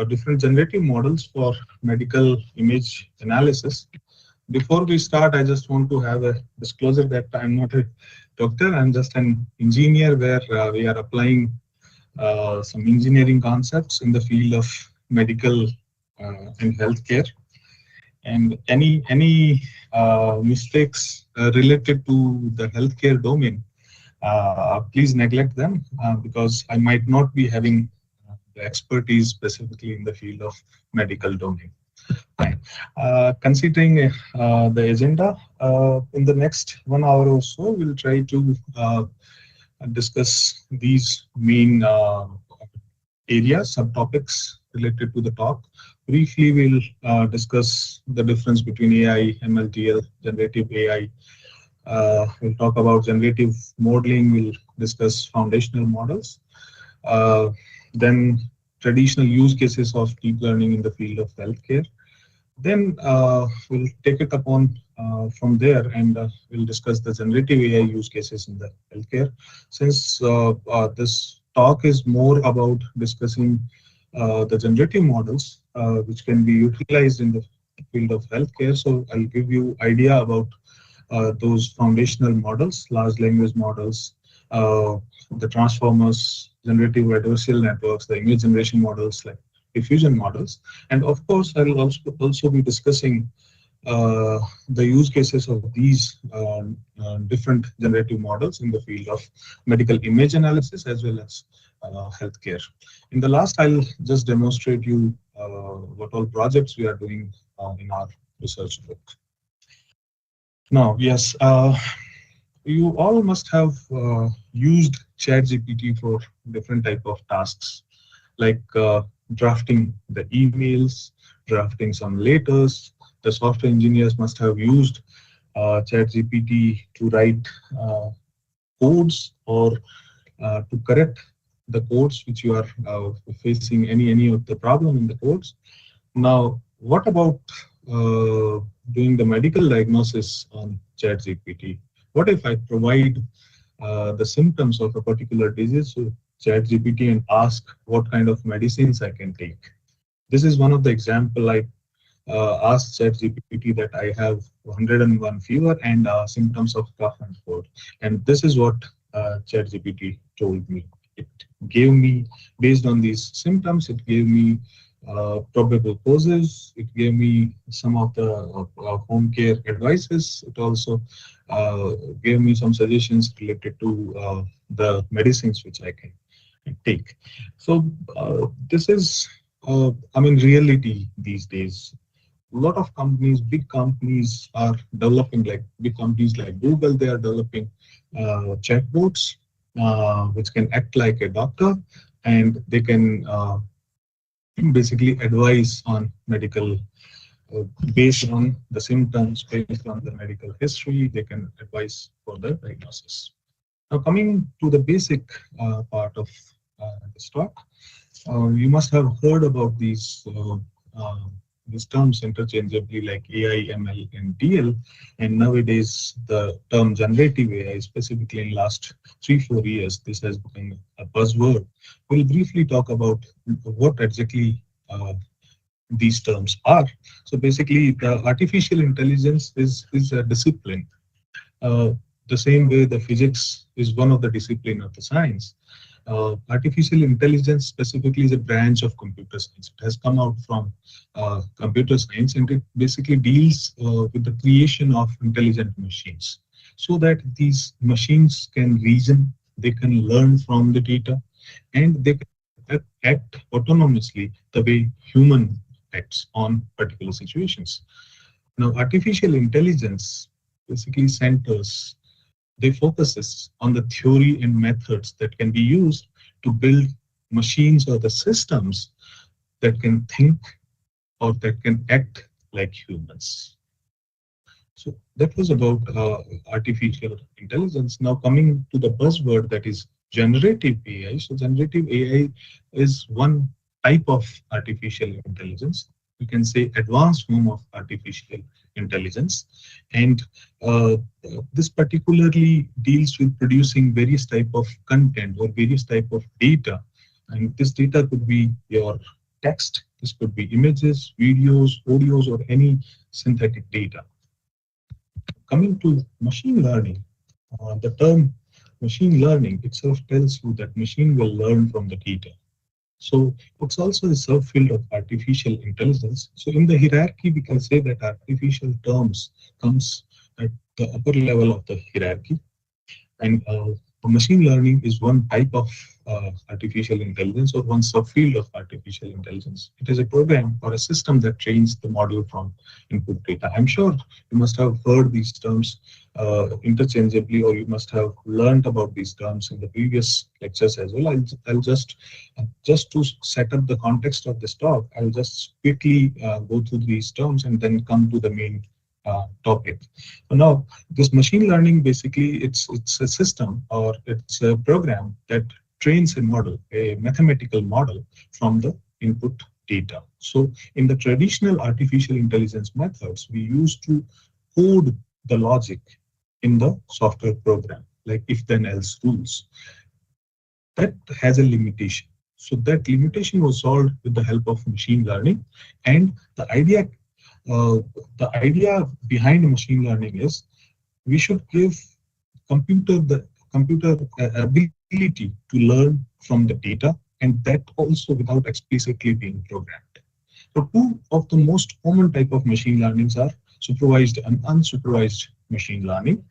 different generative models for medical image analysis. Before we start, I just want to have a disclosure that I'm not a doctor. I'm just an engineer where we are applying some engineering concepts in the field of medical and healthcare. And any mistakes related to the healthcare domain, please neglect them because I might not be having the expertise specifically in the field of medical domain. Fine. Considering the agenda, in the next 1 hour or so, we'll try to discuss these main areas, subtopics related to the talk. Briefly, we'll discuss the difference between AI, MLTL, generative AI. We'll talk about generative modeling. We'll discuss foundational models. Then traditional use cases of deep learning in the field of healthcare. Then we'll take it upon from there and we'll discuss the generative AI use cases in the healthcare. Since this talk is more about discussing the generative models which can be utilized in the field of healthcare, so I'll give you idea about those foundational models, large language models, the transformers, generative adversarial networks, the image generation models like diffusion models, and of course I will also be discussing the use cases of these different generative models in the field of medical image analysis as well as healthcare. In the last, I'll just demonstrate you what all projects we are doing in our research group. Now, yes, you all must have used ChatGPT for different type of tasks, like drafting the emails, drafting some letters. The software engineers must have used ChatGPT to write codes or to correct the codes which you are facing any of the problem in the codes. Now, what about doing the medical diagnosis on ChatGPT? What if I provide the symptoms of a particular disease to ChatGPT and ask what kind of medicines I can take? This is one of the example. I asked ChatGPT that I have 101 fever and symptoms of cough and cold, and this is what ChatGPT told me. It gave me, based on these symptoms, it gave me probable causes. It gave me some of the home care advices. It also gave me some suggestions related to the medicines which I can take. So this is, I mean, reality these days. A lot of companies, big companies are developing, like big companies like Google, they are developing chatbots which can act like a doctor, and they can basically advise on medical based on the symptoms, based on the medical history. They can advise for the diagnosis. Now, coming to the basic part of this talk, you must have heard about these terms interchangeably, like AI, ML, and DL. And nowadays, the term generative AI, specifically in last 3-4 years, this has become a buzzword. We'll briefly talk about what exactly these terms are. So basically, the artificial intelligence is a discipline. The same way the physics is one of the discipline of the science. Artificial intelligence specifically is a branch of computer science. It has come out from computer science, and it basically deals with the creation of intelligent machines, so that these machines can reason, they can learn from the data, and they can act autonomously the way human acts on particular situations. Now, artificial intelligence basically centers, they focuses on the theory and methods that can be used to build machines or the systems that can think or that can act like humans. So that was about artificial intelligence. Now coming to the buzzword, that is generative AI. So generative AI is one type of artificial intelligence. You can say advanced form of artificial intelligence, and this particularly deals with producing various type of content or various type of data, and this data could be your text, this could be images, videos, audios, or any synthetic data. Coming to machine learning, the term machine learning itself tells you that machine will learn from the data. So it's also a subfield of artificial intelligence. So in the hierarchy, we can say that artificial terms comes at the upper level of the hierarchy. And machine learning is one type of artificial intelligence or one subfield of artificial intelligence. It is a program or a system that trains the model from input data. I'm sure you must have heard these terms interchangeably, or you must have learned about these terms in the previous lectures as well. I'll just to set up the context of this talk, I'll just quickly go through these terms and then come to the main topic. So now, this machine learning basically it's a system or it's a program that trains a model, a mathematical model from the input data. So in the traditional artificial intelligence methods, we used to code the logic in the software program, like if then else rules. That has a limitation. So that limitation was solved with the help of machine learning, and uh, the idea behind machine learning is we should give computer ability to learn from the data, and that also without explicitly being programmed. So two of the most common type of machine learnings are supervised and unsupervised machine learning.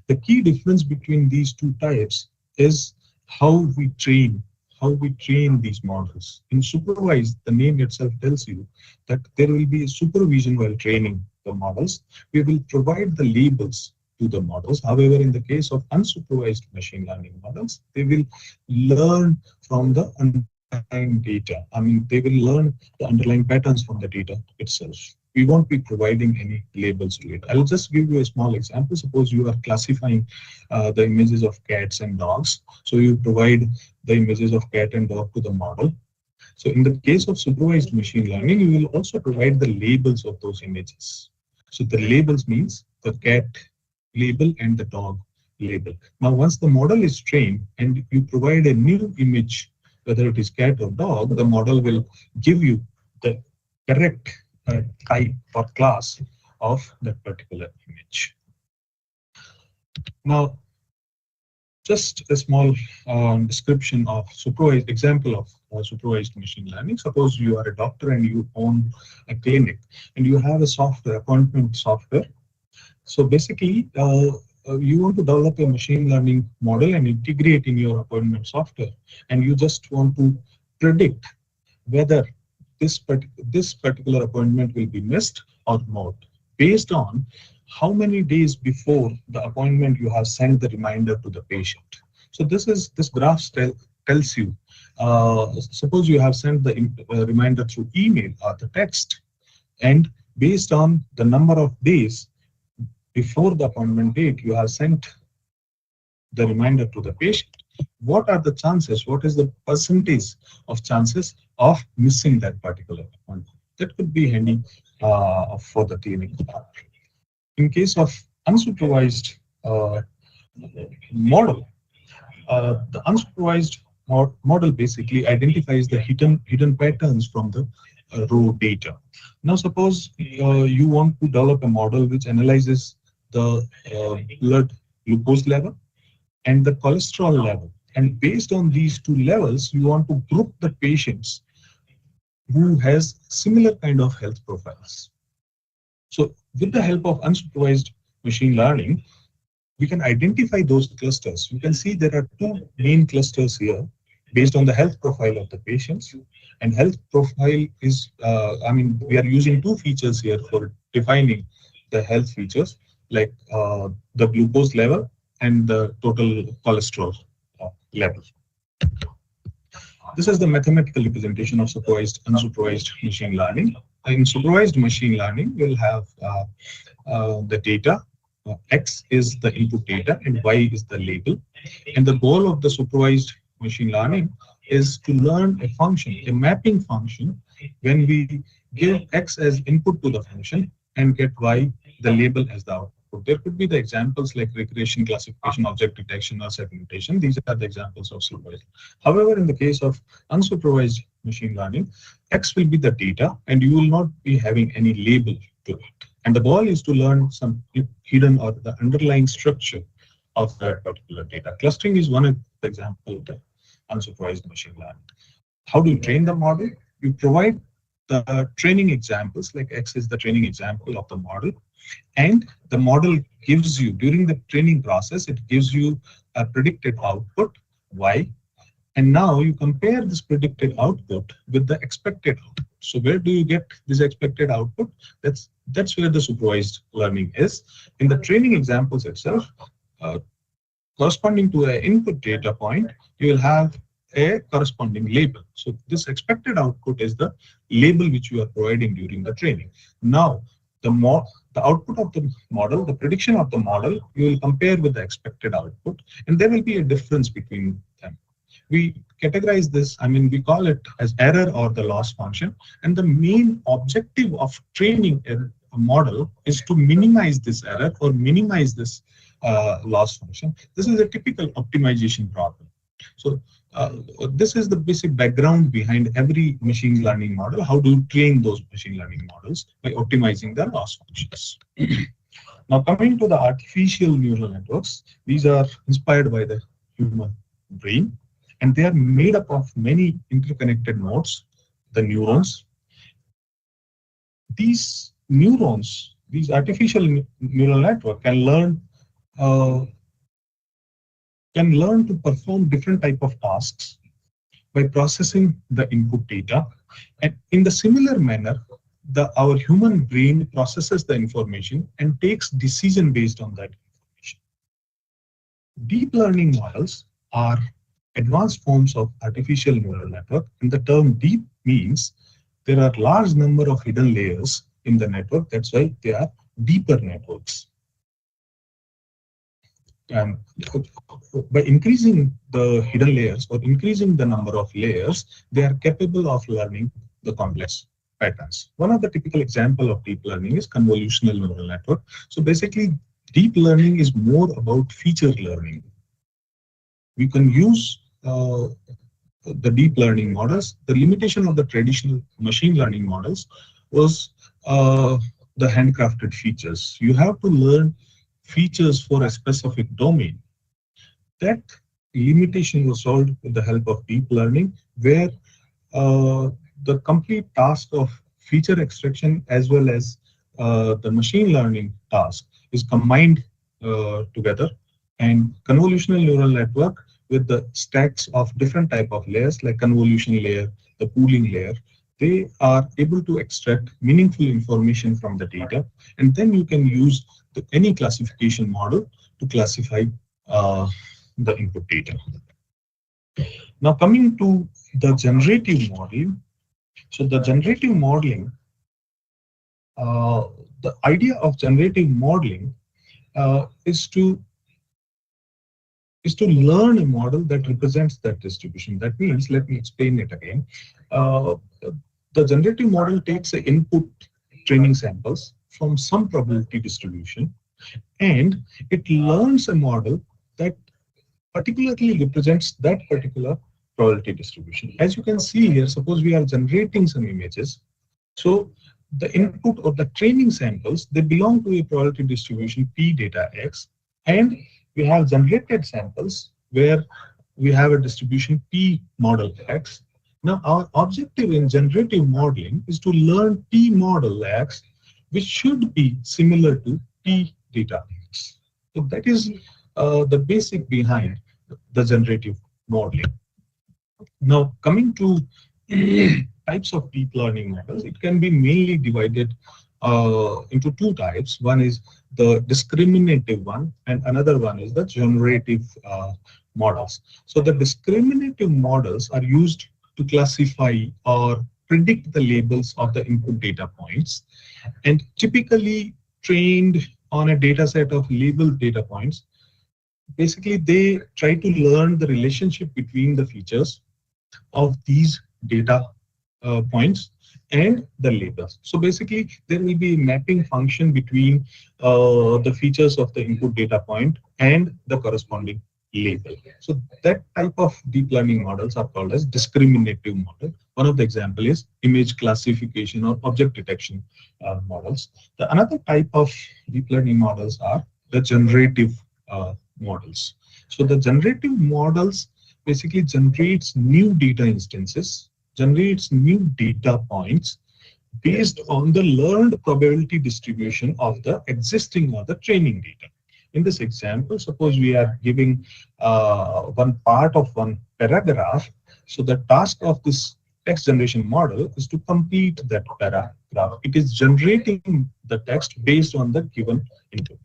The key difference between these two types is how we train these models. In supervised, the name itself tells you that there will be a supervision while training the models. We will provide the labels to the models. However, in the case of unsupervised machine learning models, they will learn from the underlying data. I mean, they will learn the underlying patterns from the data itself. We won't be providing any labels to it. I'll just give you a small example. Suppose you are classifying the images of cats and dogs. So you provide the images of cat and dog to the model. So in the case of supervised machine learning, you will also provide the labels of those images. So the labels means the cat label and the dog label. Now, once the model is trained and you provide a new image, whether it is cat or dog, the model will give you the correct type or class of that particular image. Now, just a small description of supervised example of supervised machine learning. Suppose you are a doctor and you own a clinic and you have a software, appointment software. So basically, you want to develop a machine learning model and integrate in your appointment software, and you just want to predict whether this particular appointment will be missed or not, based on how many days before the appointment you have sent the reminder to the patient. So this graph tells you, suppose you have sent the reminder through email or the text, and based on the number of days before the appointment date you have sent the reminder to the patient, what are the chances, what is the percentage of chances of missing that particular appointment? That could be handy for the clinic. In case of unsupervised model, the unsupervised model basically identifies the hidden patterns from the raw data. Now, suppose you want to develop a model which analyzes the blood glucose level and the cholesterol level. And based on these two levels, you want to group the patients who has similar kind of health profiles. So with the help of unsupervised machine learning, we can identify those clusters. You can see there are two main clusters here based on the health profile of the patients. And health profile is, we are using two features here for defining the health features, like the glucose level and the total cholesterol level. This is the mathematical representation of supervised, unsupervised machine learning. In supervised machine learning, we'll have the data. X is the input data and Y is the label. And the goal of the supervised machine learning is to learn a function, a mapping function, when we give X as input to the function and get Y, the label, as the output. There could be the examples like regression, classification, object detection, or segmentation. These are the examples of supervised. However, in the case of unsupervised machine learning, X will be the data, and you will not be having any label to it. And the goal is to learn some hidden or the underlying structure of that particular data. Clustering is one example of the unsupervised machine learning. How do you train the model? You provide the training examples, like X is the training example of the model, and the model gives you, during the training process, it gives you a predicted output, Y, and now you compare this predicted output with the expected output. So where do you get this expected output? That's where the supervised learning is. In the training examples itself, uh, corresponding to an input data point, you will have a corresponding label. So this expected output is the label which you are providing during the training. Now, the output of the model, the prediction of the model, you will compare with the expected output, and there will be a difference between them. We categorize this, we call it as error or the loss function. And the main objective of training a model is to minimize this error or minimize this loss function. This is a typical optimization problem. So this is the basic background behind every machine learning model. How do you train those machine learning models? By optimizing their loss functions. Now, coming to the artificial neural networks, these are inspired by the human brain, and they are made up of many interconnected nodes, the neurons. These neurons, these artificial neural network uh, can learn to perform different type of tasks by processing the input data. And in the similar manner, our human brain processes the information and takes decision based on that information. Deep learning models are advanced forms of artificial neural network, and the term deep means there are large number of hidden layers in the network. That's why they are deeper networks. And by increasing the hidden layers or increasing the number of layers, they are capable of learning the complex patterns. One of the typical example of deep learning is convolutional neural network. So basically, deep learning is more about feature learning. We can use the deep learning models. The limitation of the traditional machine learning models was the handcrafted features. You have to learn features for a specific domain. That limitation was solved with the help of deep learning, where the complete task of feature extraction as well as the machine learning task is combined together. And convolutional neural network with the stacks of different type of layers like convolution layer, the pooling layer, they are able to extract meaningful information from the data, and then you can use any classification model to classify the input data. Now, coming to the generative modeling. So the generative modeling, the idea of generative modeling is to learn a model that represents that distribution. That means, let me explain it again. The generative model takes the input training samples from some probability distribution, and it learns a model that particularly represents that particular probability distribution. As you can see here, suppose we are generating some images. So the input or the training samples, they belong to a probability distribution P data X, and we have generated samples where we have a distribution P model X. Now, our objective in generative modeling is to learn P model X, which should be similar to P data X. So that is the basic behind the generative modeling. Now, coming to types of deep learning models, it can be mainly divided into two types. One is the discriminative one, and another one is the generative models. So the discriminative models are used to classify or predict the labels of the input data points, and typically trained on a data set of labeled data points. Basically, they try to learn the relationship between the features of these data points and the labels. So basically, there will be a mapping function between the features of the input data point and the corresponding label. So that type of deep learning models are called as discriminative model. One of the example is image classification or object detection models. The another type of deep learning models are the generative models. So the generative models basically generates new data instances, generates new data points based on the learned probability distribution of the existing or the training data. In this example, suppose we are giving one part of one paragraph. So the task of this text generation model is to complete that paragraph. It is generating the text based on the given input.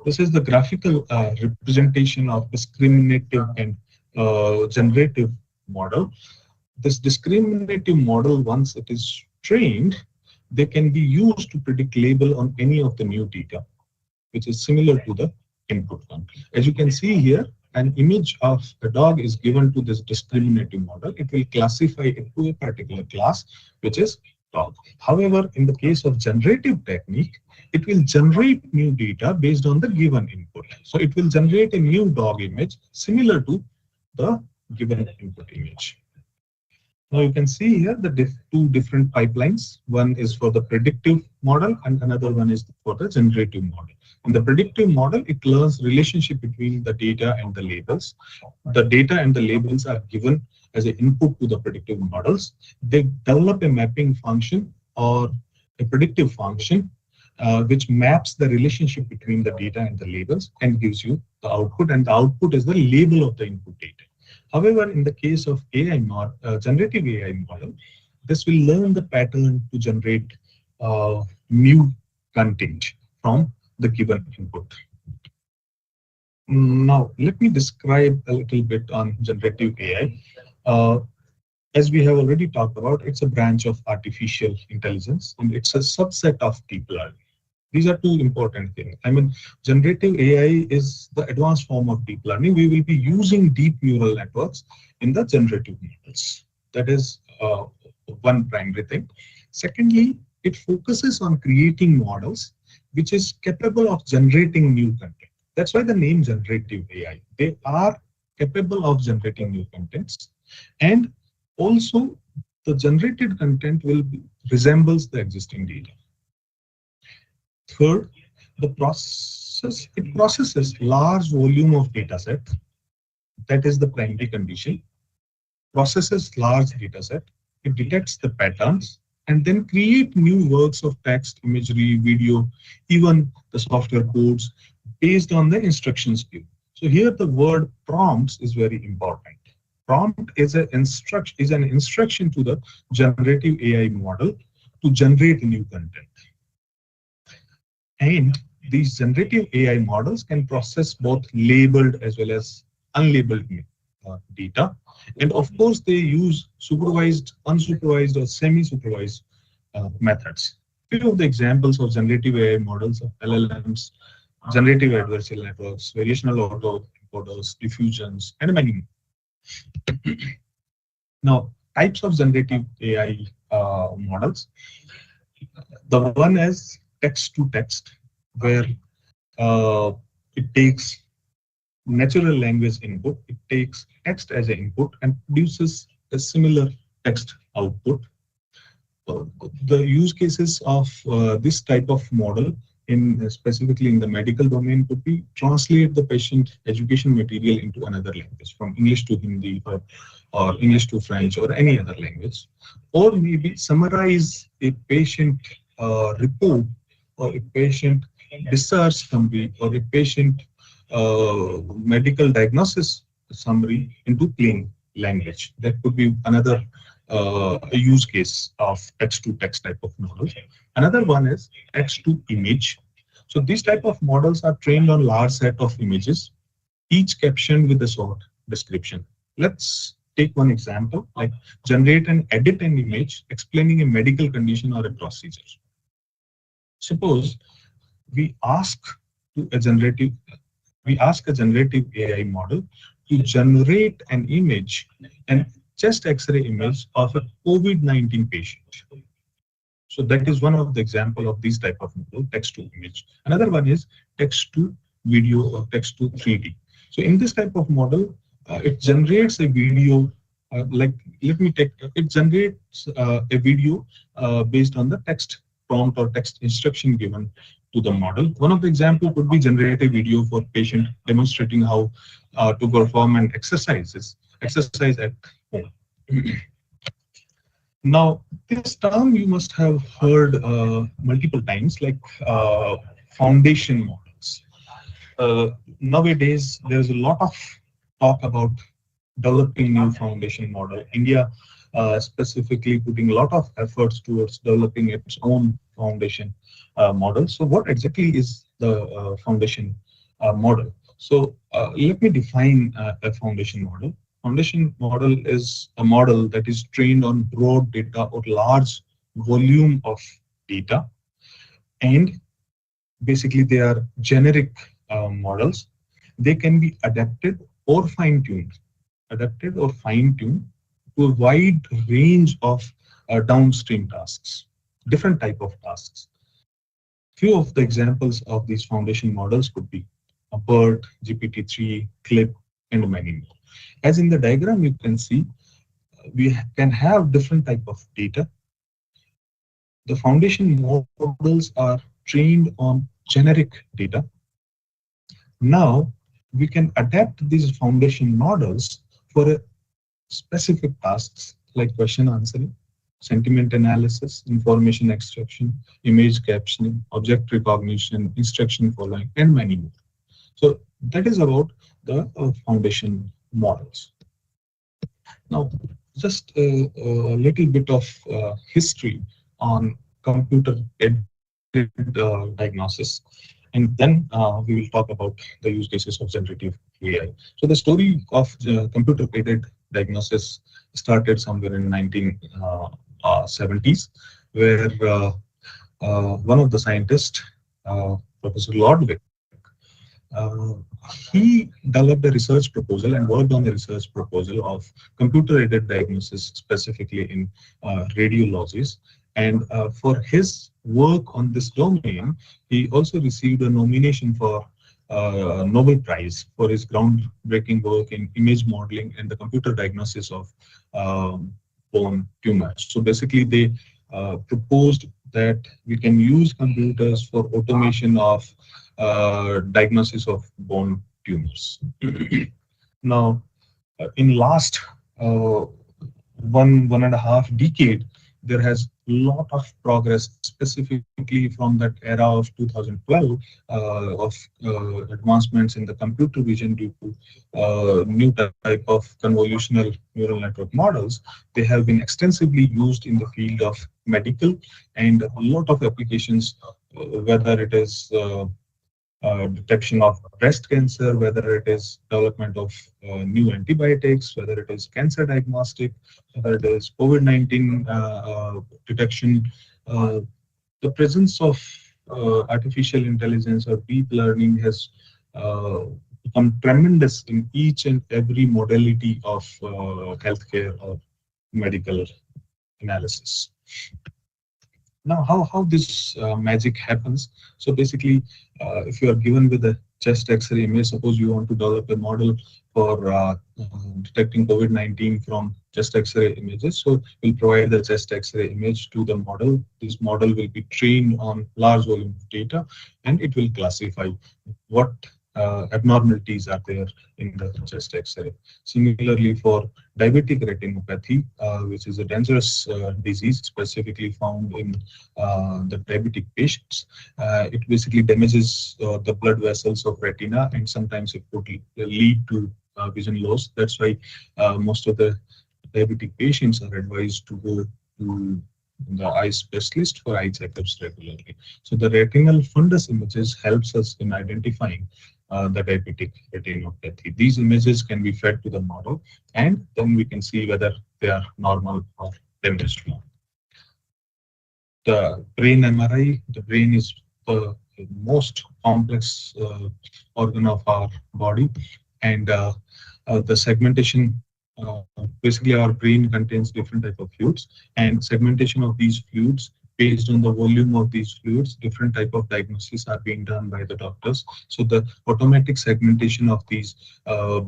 This is the graphical representation of discriminative and generative model. This discriminative model, once it is trained, they can be used to predict label on any of the new data, which is similar to the input one. As you can see here, an image of a dog is given to this discriminative model. It will classify it to a particular class, which is dog. However, in the case of generative technique, it will generate new data based on the given input. So it will generate a new dog image similar to the given input image. Now you can see here the two different pipelines. One is for the predictive model and another one is for the generative model. In the predictive model, it learns relationship between the data and the labels. The data and the labels are given as an input to the predictive models. They develop a mapping function or a predictive function which maps the relationship between the data and the labels and gives you the output, and the output is the label of the input data. However, in the case of generative AI model, this will learn the pattern to generate new content from the given input. Now, let me describe a little bit on generative AI. As we have already talked about, it's a branch of artificial intelligence, and it's a subset of deep learning. These are two important things. I mean, generative AI is the advanced form of deep learning. We will be using deep neural networks in the generative models. That is one primary thing. Secondly, it focuses on creating models which is capable of generating new content. That's why the name generative AI. They are capable of generating new contents, and also the generated content resembles the existing data. Third, it processes large volume of data set. That is the primary condition. Processes large data set. It detects the patterns and then create new works of text, imagery, video, even the software codes based on the instructions given. So here the word prompts is very important. Prompt is an instruction to the generative AI model to generate new content. And these generative AI models can process both labeled as well as unlabeled data. And of course, they use supervised, unsupervised, or semi-supervised methods. Few of the examples of generative AI models are LLMs, generative adversarial networks, variational auto encoders, diffusions, and many more. Now, types of generative AI models. The one is text to text, where it takes natural language input, it takes text as an input and produces a similar text output. The use cases of this type of model, specifically in the medical domain, could be translate the patient education material into another language, from English to Hindi or English to French or any other language, or maybe summarize a patient report or a patient discharge summary or a patient medical diagnosis summary into plain language. That could be another use case of text-to-text type of model. Another one is text-to-image. So these type of models are trained on large set of images, each captioned with a short description. Let's take one example, like generate and edit an image explaining a medical condition or a procedure. Suppose we ask a generative AI model to generate an image, an chest X-ray image of a COVID-19 patient. So that is one of the example of these type of model, text to image. Another one is text to video or text to 3D. So in this type of model, it generates a video. Like let me take it generates a video based on the text prompt or text instruction given to the model. One of the example could be generate a video for patient demonstrating how to perform an exercise at home. Now, this term you must have heard multiple times, like foundation models. Nowadays, there's a lot of talk about developing new foundation model. India specifically putting a lot of efforts towards developing its own foundation model. So what exactly is the foundation model? So let me define a foundation model. Foundation model is a model that is trained on broad data or large volume of data, and basically they are generic models. They can be adapted or fine-tuned to a wide range of downstream tasks, different type of tasks. Few of the examples of these foundation models could be a BERT, GPT-3, CLIP, and many more. As in the diagram, you can see we can have different type of data. The foundation models are trained on generic data. Now we can adapt these foundation models for a specific tasks like question answering, sentiment analysis, information extraction, image captioning, object recognition, instruction following, and many more. So that is about the foundation models. Now, just a little bit of history on computer-aided diagnosis, and then we will talk about the use cases of generative AI. So the story of computer-aided diagnosis started somewhere in 1970s, where one of the scientists, Professor Lodwick, uh, he developed a research proposal and worked on a research proposal of computer-aided diagnosis, specifically in radiologies. And for his work on this domain, he also received a nomination for Nobel Prize for his groundbreaking work in image modeling and the computer diagnosis of bone tumors. So basically, they proposed that we can use computers for automation of diagnosis of bone tumors. Now, in last uh, one and a half decade, there has a lot of progress, specifically from that era of 2012, of advancements in the computer vision due to new type of convolutional neural network models. They have been extensively used in the field of medical and a lot of applications, whether it is detection of breast cancer, whether it is development of new antibiotics, whether it is cancer diagnostic, whether it is COVID-19 detection. Uh, the presence of artificial intelligence or deep learning has become tremendous in each and every modality of healthcare or medical analysis. Now, how this magic happens? So basically, if you are given with a chest X-ray image, suppose you want to develop a model for detecting COVID-19 from chest X-ray images. So we'll provide the chest X-ray image to the model. This model will be trained on large volume of data, and it will classify what abnormalities are there in the chest X-ray. Similarly, for diabetic retinopathy, which is a dangerous disease specifically found in the diabetic patients, it basically damages the blood vessels of retina, and sometimes it could lead to vision loss. That's why most of the diabetic patients are advised to go to the eye specialist for eye checkups regularly. So the retinal fundus images helps us in identifying the diabetic retinopathy. These images can be fed to the model, and then we can see whether they are normal or damaged. The brain MRI, the brain is the most complex organ of our body, and the segmentation. Basically, our brain contains different type of fluids, and segmentation of these fluids based on the volume of these fluids, different type of diagnoses are being done by the doctors. So the automatic segmentation of these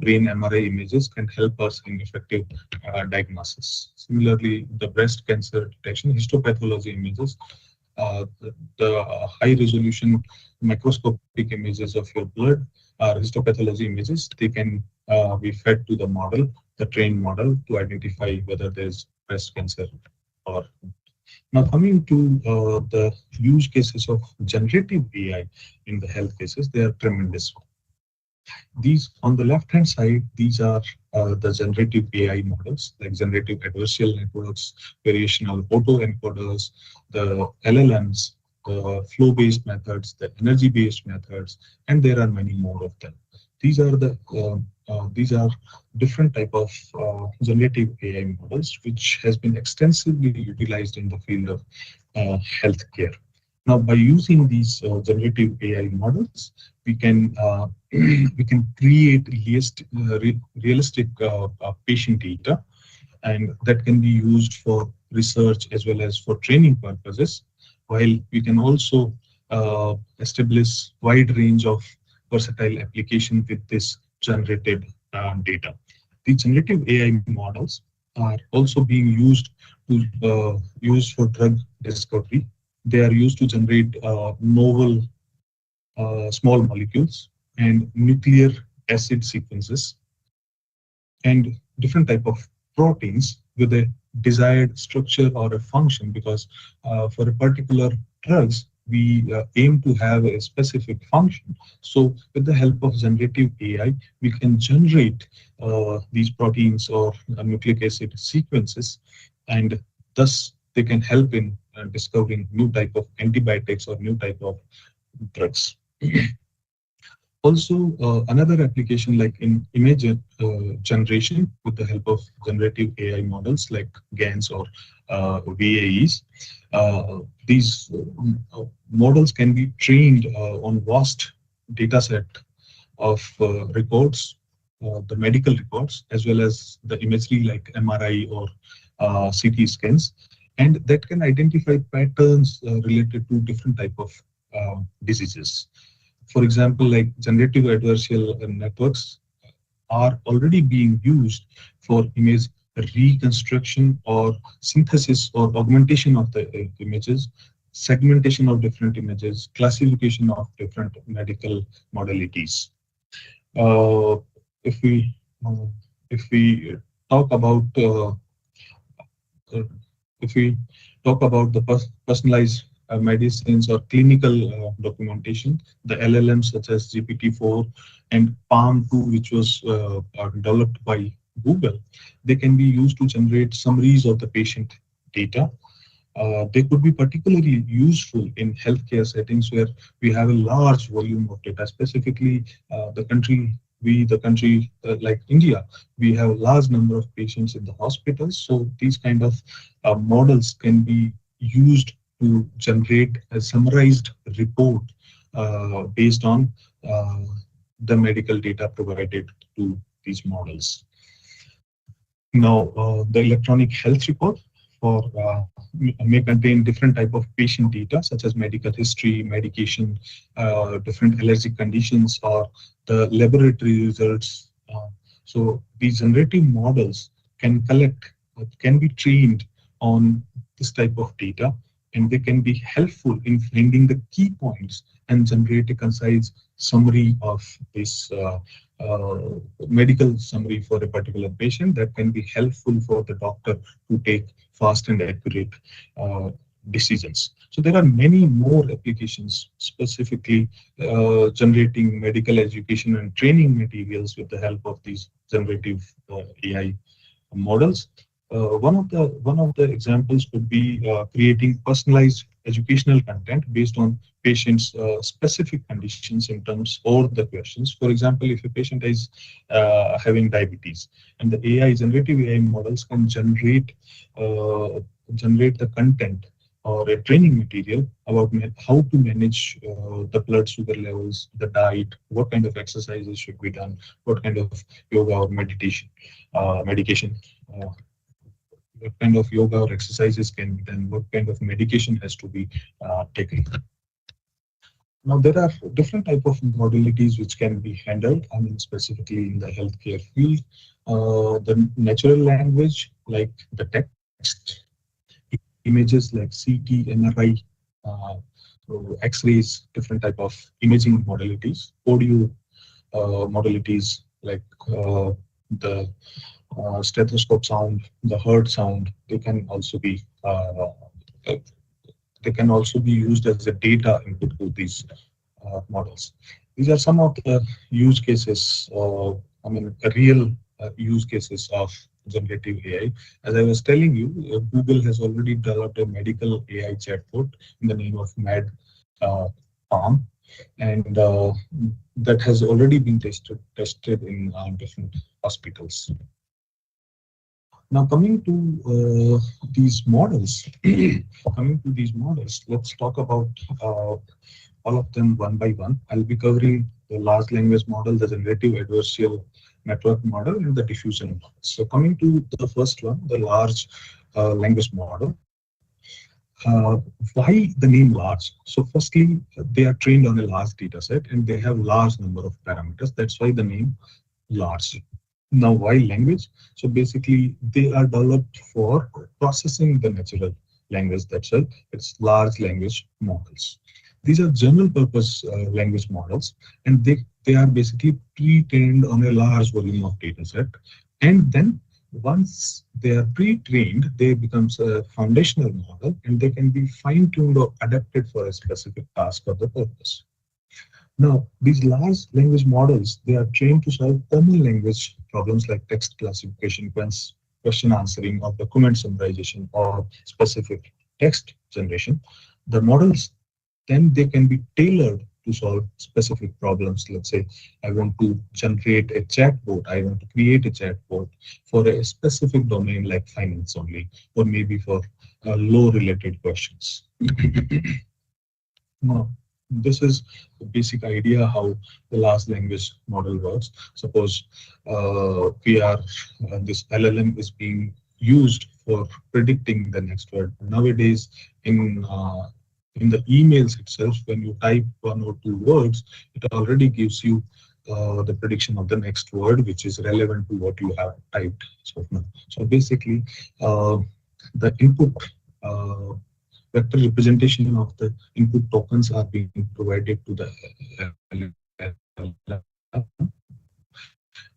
brain MRI images can help us in effective diagnosis. Similarly, the breast cancer detection histopathology images, the high resolution microscopic images of your blood or histopathology images, they can be fed to the model, the trained model, to identify whether there's breast cancer or. Now, coming to the use cases of generative AI in the health cases, they are tremendous. These on the left hand side, these are the generative AI models like generative adversarial networks, variational autoencoders, the LLMs, the flow based methods, the energy based methods, and there are many more of them. These are different type of generative AI models which has been extensively utilized in the field of healthcare. Now, by using these generative AI models, we can we can create realistic patient data, and that can be used for research as well as for training purposes. While we can also establish wide range of versatile application with this generated data. The generative AI models are also being used for drug discovery. They are used to generate novel small molecules and nuclear acid sequences and different type of proteins with a desired structure or a function, because for a particular drugs we aim to have a specific function. So with the help of generative AI, we can generate these proteins or nucleic acid sequences, and thus they can help in discovering new type of antibiotics or new type of drugs. Also, another application like in image generation with the help of generative AI models like GANs or VAEs. These models can be trained on vast data set of records, the medical records, as well as the imagery like MRI or CT scans, and that can identify patterns related to different type of diseases. For example, like generative adversarial networks are already being used for image reconstruction or synthesis or augmentation of the images, segmentation of different images, classification of different medical modalities. Uh, if we uh, if we talk about uh, if we talk about the personalized medicines or clinical documentation, the LLMs such as GPT-4 and Palm 2, which was developed by Google, they can be used to generate summaries of the patient data. They could be particularly useful in healthcare settings where we have a large volume of data. Specifically, the country like India, we have a large number of patients in the hospitals. So these kind of models can be used to generate a summarized report based on uh, the medical data provided to these models. Now, the electronic health record for may contain different type of patient data such as medical history, medication, different allergic conditions, or the laboratory results. So these generative models can collect, can be trained on this type of data, and they can be helpful in finding the key points and generate a concise summary of this medical summary for a particular patient that can be helpful for the doctor to take fast and accurate decisions. So there are many more applications, specifically generating medical education and training materials with the help of these generative AI models. One of the examples could be creating personalized educational content based on patients' specific conditions, symptoms, or the questions. For example, if a patient is having diabetes, and the AI generative AI models can generate the content or a training material about how to manage the blood sugar levels, the diet, what kind of exercises should be done, what kind of yoga or meditation, medication uh, what kind of yoga or exercises can be done, what kind of medication has to be taken. Now, there are different type of modalities which can be handled, I mean, specifically in the healthcare field. The natural language, like the text, images like CT, MRI, uh, X-rays, different type of imaging modalities, audio modalities like the stethoscope sound, the heart sound. Uh, they can also be used as a data input to these models. These are some of the use cases, I mean, real use cases of generative AI. As I was telling you, Google has already developed a medical AI chatbot in the name of Mad uh, Palm, and that has already been tested in different hospitals. Now, coming to these models, let's talk about all of them one by one. I'll be covering the large language model, the generative adversarial network model, and the diffusion model. So, coming to the first one, the large language model. Why the name large? So, firstly, they are trained on a large data set and they have large number of parameters. That's why the name large. Now, why language? So basically, they are developed for processing the natural language. That's why it's large language models. These are general purpose language models, and they are basically pre-trained on a large volume of data set. And then once they are pre-trained, they becomes a foundational model, and they can be fine-tuned or adapted for a specific task or the purpose. Now, these large language models, they are trained to solve common language problems like text classification, question answering, or document summarization, or specific text generation. The models, then they can be tailored to solve specific problems. Let's say I want to generate a chatbot, I want to create a chatbot for a specific domain like finance only, or maybe for law related questions. No, this is the basic idea how the large language model works. Suppose we are this LLM is being used for predicting the next word. Nowadays, in the emails itself, when you type one or two words, it already gives you the prediction of the next word, which is relevant to what you have typed. So basically, the input. Vector representation of the input tokens are being provided to the LLM,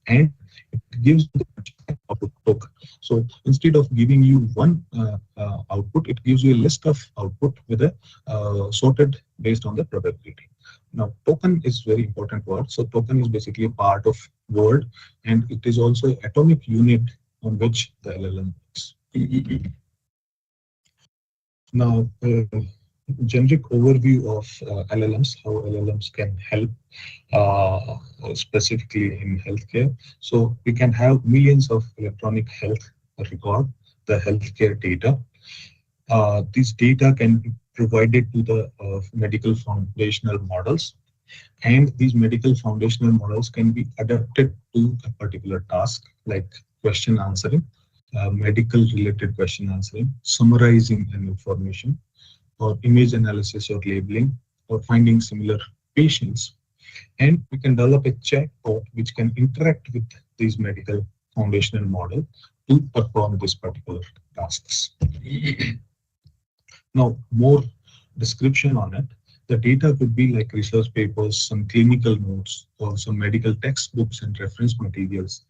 and it gives you the output token. So instead of giving you one output, it gives you a list of output with a sorted based on the probability. Now, token is very important word. So token is basically a part of word, and it is also an atomic unit on which the LLM works. Now, generic overview of LLMs, how LLMs can help specifically in healthcare. So we can have millions of electronic health record, the healthcare data. This data can be provided to the medical foundational models, and these medical foundational models can be adapted to a particular task like question answering, medical related question answering, summarizing an information, or image analysis or labeling, or finding similar patients. And we can develop a chatbot which can interact with these medical foundational model to perform this particular tasks. Now, more description on it. The data could be like research papers, some clinical notes, or some medical textbooks and reference materials,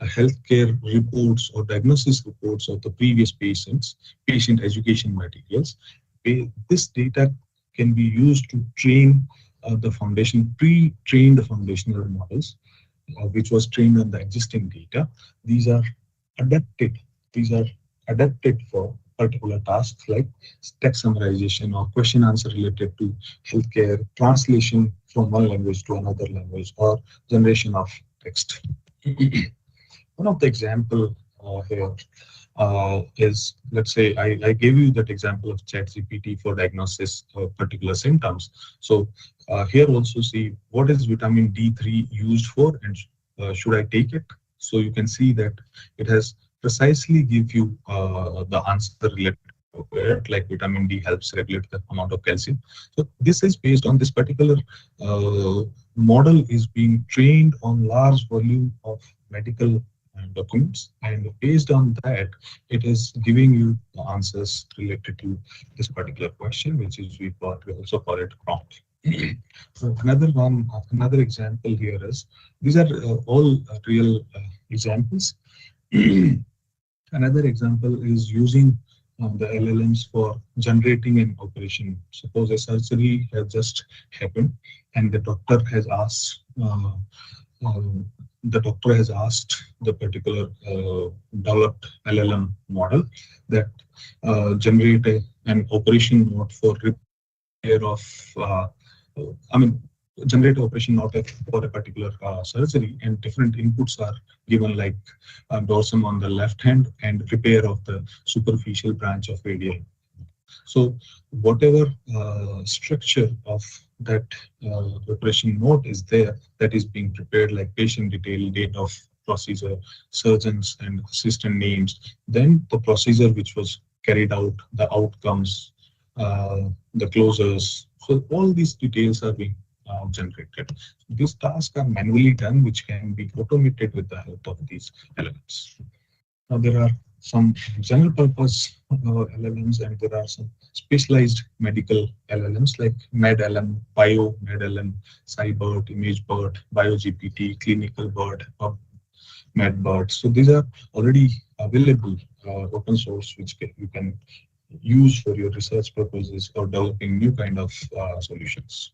healthcare reports or diagnosis reports of the previous patients, patient education materials. This data can be used to train the pre-trained foundational models, which was trained on the existing data. These are adapted. These are adapted for particular tasks like text summarization or question answer related to healthcare, translation from one language to another language, or generation of text. One of the example here is, let's say, I gave you that example of ChatGPT for diagnosis of particular symptoms. So here also see what is vitamin D3 used for, and should I take it? So you can see that it has precisely give you the answer related to it, like vitamin D helps regulate the amount of calcium. So this is based on this particular uh, model is being trained on large volume of medical documents, and based on that, it is giving you the answers related to this particular question, which is we also call it prompt. So another example here is these are all real examples. Another example is using the LLMs for generating an operation. Suppose a surgery has just happened, and um, the doctor has asked the particular developed LLM model that generate an operation note for repair of, I mean, generate operation note for a particular surgery, and different inputs are given like dorsum on the left hand and repair of the superficial branch of radial. So whatever structure of that operation note is there, that is being prepared, like patient detail, date of procedure, surgeons and assistant names, then the procedure which was carried out, the outcomes, the closures. So all these details are being generated. These tasks are manually done, which can be automated with the help of these elements. Now, there are some general purpose LLMs, and there are some specialized medical LLMs like MedLM, BioMedLM, CyBERT, ImageBERT, BioGPT, ClinicalBERT, MedBERT. So these are already available open source, which you can use for your research purposes or developing new kind of solutions.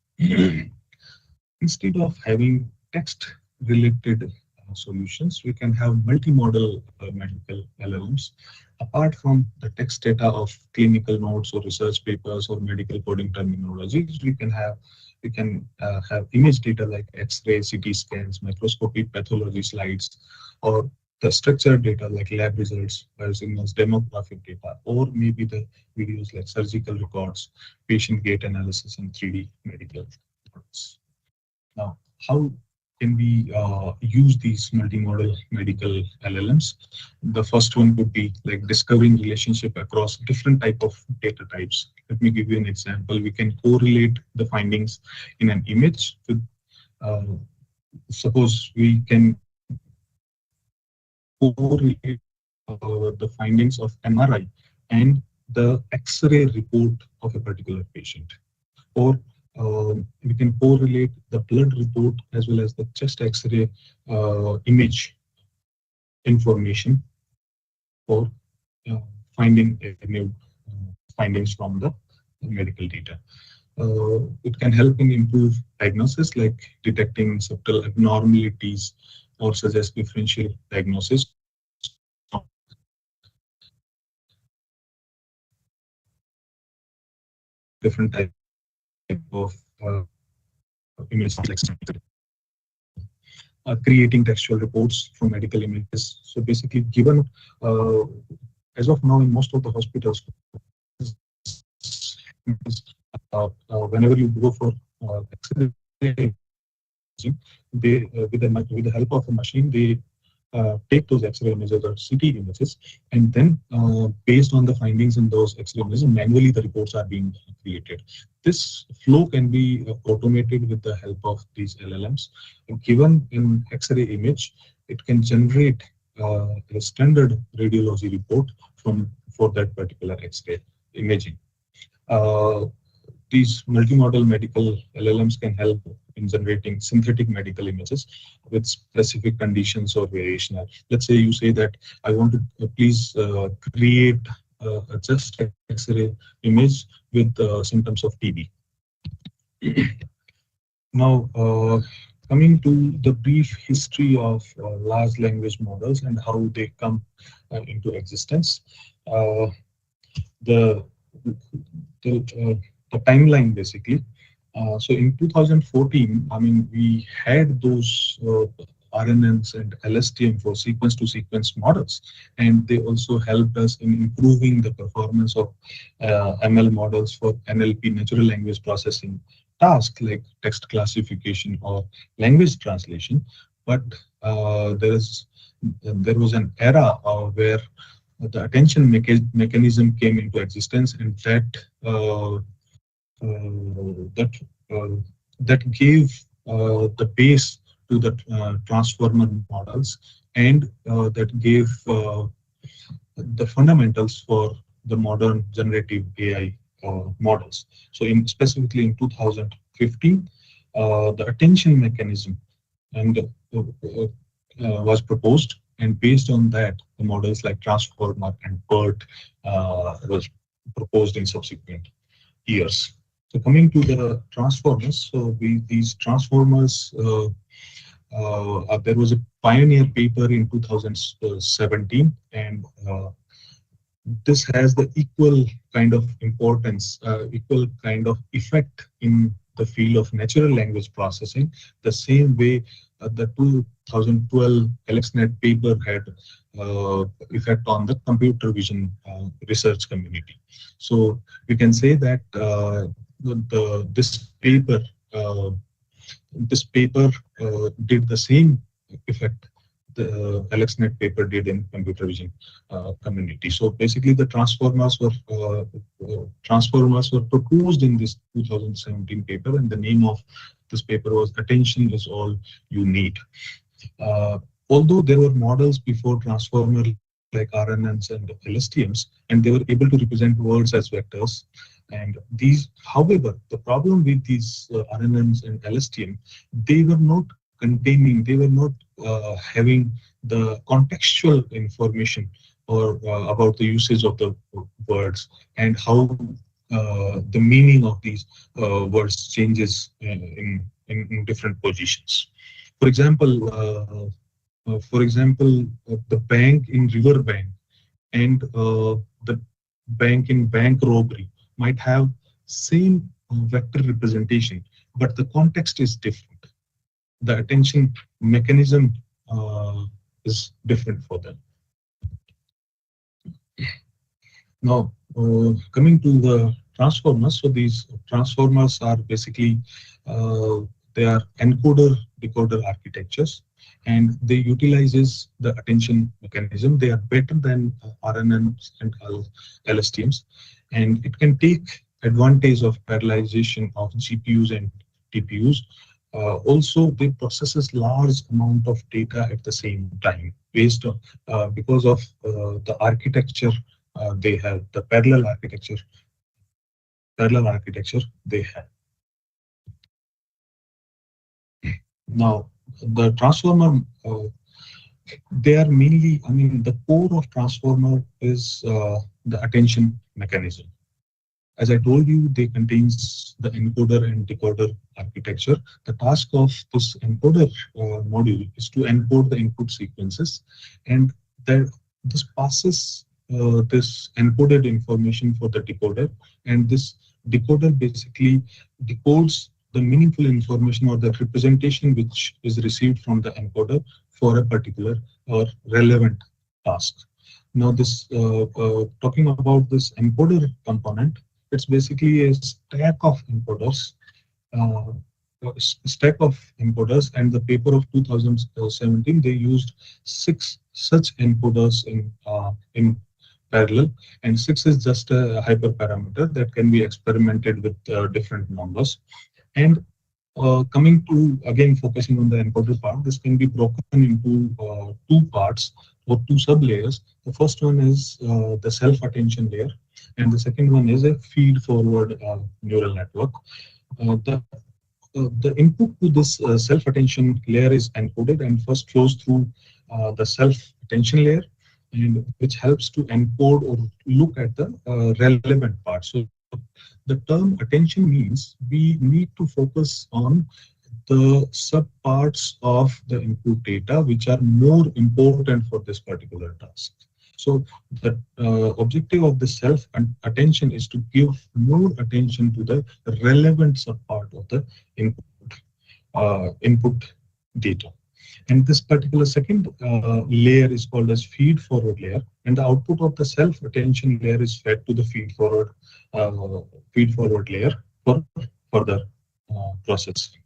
Instead of having text related solutions, we can have multimodal medical LLMs. Apart from the text data of clinical notes or research papers or medical coding terminologies, we can have image data like X-ray, CT scans, microscopic pathology slides, or the structured data like lab results, biosignals, demographic data, or maybe the videos like surgical records, patient gait analysis, and 3D medical records. Now, how can we use these multimodal medical LLMs? The first one would be like discovering relationship across different type of data types. Let me give you an example. We can correlate the findings in an image with, uh, suppose we can correlate the findings of MRI and the X-ray report of a particular patient, or we can correlate the blood report as well as the chest X-ray image information for finding a new findings from the medical data. It can help in improve diagnosis, like detecting subtle abnormalities or suggest differential diagnosis different type of images, like creating textual reports from medical images. So basically, given uh, as of now in most of the hospitals, whenever you go for X-ray imaging, with the help of a machine, they take those X-ray images or CT images, and then based on the findings in those X-ray images, manually the reports are being created. This flow can be automated with the help of these LLMs. And given an X-ray image, it can generate a standard radiology report from for that particular X-ray imaging. Uh, these multimodal medical LLMs can help in generating synthetic medical images with specific conditions or variation. Let's say you say that I want to please create a just X-ray image with symptoms of TB. Now, coming to the brief history of large language models and how they come into existence. Uh, the the timeline basically. So in 2014, I mean, we had those RNNs and LSTM for sequence-to-sequence models, and they also helped us in improving the performance of ML models for NLP, natural language processing tasks like text classification or language translation. But there is there was an era where the attention mechanism came into existence, and that uh, that gave the base to the transformer models, and that gave the fundamentals for the modern generative AI models. So, specifically in 2015, the attention mechanism and was proposed, and based on that, the models like transformer and BERT was proposed in subsequent years. So, coming to the transformers, so these transformers, there was a pioneer paper in 2017, and this has the equal kind of importance, equal kind of effect in the field of natural language processing, the same way the 2012 AlexNet paper had effect on the computer vision research community. So we can say that uh, this paper did the same effect the AlexNet paper did in computer vision community. So basically, the transformers were proposed in this 2017 paper, and the name of this paper was "Attention is All You Need." Uh, Although there were models before transformer like RNNs and LSTMs, and they were able to represent words as vectors, and these, however, the problem with these RNNs and LSTM, they were not containing, they were not having the contextual information or about the usage of the words, and how the meaning of these words changes in different positions. For example, the bank in river bank and the bank in bank robbery might have same vector representation, but the context is different. The attention mechanism is different for them. Now, coming to the transformers, so these transformers are basically they are encoder decoder architectures, and they utilizes the attention mechanism. They are better than RNNs and LSTMs, and it can take advantage of parallelization of GPUs and TPUs. Also, they processes large amount of data at the same time based on because of the architecture they have, the parallel architecture they have. Now, the transformer, they are mainly, I mean, the core of transformer is the attention mechanism. As I told you, they contains the encoder and decoder architecture. The task of this encoder module is to encode the input sequences, and that this passes this encoded information for the decoder, and this decoder basically decodes the meaningful information or the representation which is received from the encoder for a particular or relevant task. Now, this talking about this encoder component, it's basically a uh, stack of encoders, and the paper of 2017 they used 6 such encoders in parallel, and 6 is just a hyperparameter that can be experimented with different numbers. And coming to again focusing on the encoder part, this can be broken into 2 parts or 2 sub-layers. The first one is the self-attention layer, and the second one is a feed-forward neural network. The input to this self-attention layer is encoded and first flows through the self-attention layer, and which helps to encode or look at the relevant part. So the term attention means we need to focus on the subparts of the input data which are more important for this particular task. So the objective of the self attention is to give more attention to the relevant subpart of the input input data. And this particular second layer is called as feed forward layer, and the output of the self attention layer is fed to the feed forward layer for further processing.